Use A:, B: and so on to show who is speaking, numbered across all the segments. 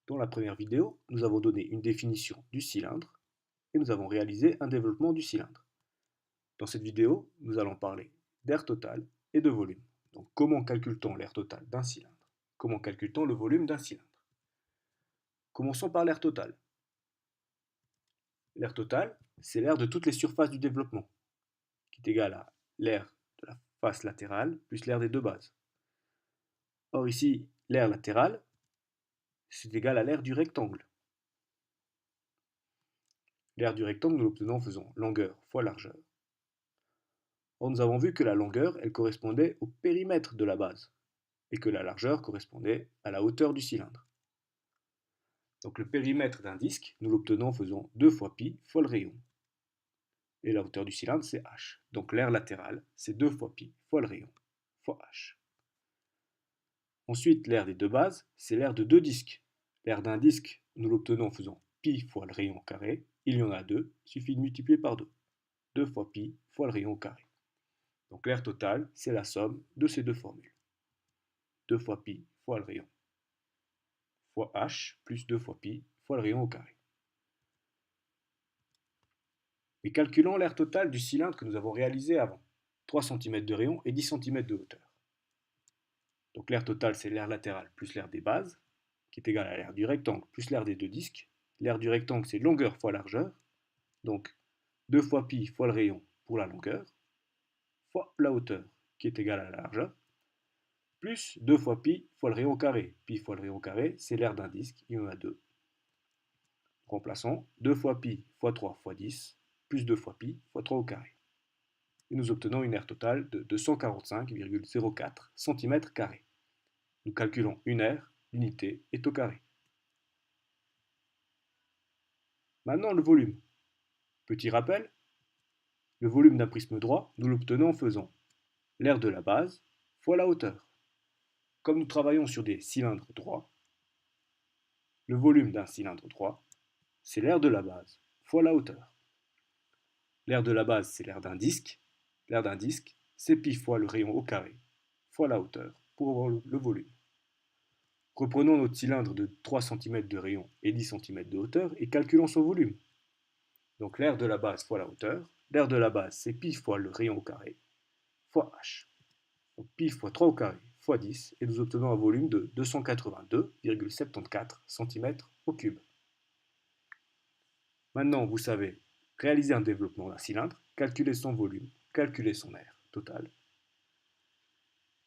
A: Dans la première vidéo, nous avons donné une définition du cylindre et nous avons réalisé un développement du cylindre. Dans cette vidéo, nous allons parler d'air total et de volume. Donc comment calcule-t-on l'air total d'un cylindre? Comment calcule-t-on le volume d'un cylindre? Commençons par l'air total. L'air total, c'est l'air de toutes les surfaces du développement, qui est égal à l'air de la face latérale plus l'air des deux bases. Or ici, l'air latéral, c'est égal à l'air du rectangle. L'aire du rectangle, nous l'obtenons en faisant longueur fois largeur. Or, nous avons vu que la longueur, elle correspondait au périmètre de la base, et que la largeur correspondait à la hauteur du cylindre. Donc le périmètre d'un disque, nous l'obtenons en faisant 2 fois pi fois le rayon. Et la hauteur du cylindre, c'est h. Donc l'aire latérale, c'est 2 fois pi fois le rayon, fois h. Ensuite, l'aire des deux bases, c'est l'aire de deux disques. L'aire d'un disque, nous l'obtenons en faisant pi fois le rayon au carré. Il y en a deux, il suffit de multiplier par 2. 2 fois pi fois le rayon au carré. Donc l'aire totale, c'est la somme de ces deux formules. 2 fois pi fois le rayon fois h plus 2 fois pi fois le rayon au carré. Et calculons l'aire totale du cylindre que nous avons réalisé avant. 3 cm de rayon et 10 cm de hauteur. Donc l'aire totale, c'est l'aire latérale plus l'aire des bases, qui est égale à l'aire du rectangle plus l'aire des deux disques. L'aire du rectangle, c'est longueur fois largeur. Donc 2 fois pi fois le rayon pour la longueur, fois la hauteur, qui est égale à la largeur, plus 2 fois pi fois le rayon au carré. Pi fois le rayon au carré, c'est l'aire d'un disque, il y en a deux. Remplaçons 2 fois pi fois 3 fois 10, plus 2 fois pi fois 3 au carré. Et nous obtenons une aire totale de 245,04 cm². Nous calculons une aire, l'unité est au carré. Maintenant le volume. Petit rappel, le volume d'un prisme droit, nous l'obtenons en faisant l'aire de la base fois la hauteur. Comme nous travaillons sur des cylindres droits, le volume d'un cylindre droit, c'est l'aire de la base fois la hauteur. L'aire de la base, c'est l'aire d'un disque. L'aire d'un disque, c'est pi fois le rayon au carré fois la hauteur pour avoir le volume. Reprenons notre cylindre de 3 cm de rayon et 10 cm de hauteur et calculons son volume. Donc l'aire de la base fois la hauteur. L'aire de la base, c'est pi fois le rayon au carré fois h. Donc pi fois 3 au carré fois 10 et nous obtenons un volume de 282,74 cm3. Maintenant, vous savez réaliser un développement d'un cylindre, calculer son volume, calculer son aire totale.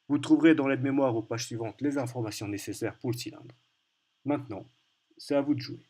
A: Vous trouverez dans l'aide-mémoire aux pages suivantes les informations nécessaires pour le cylindre. Maintenant, c'est à vous de jouer.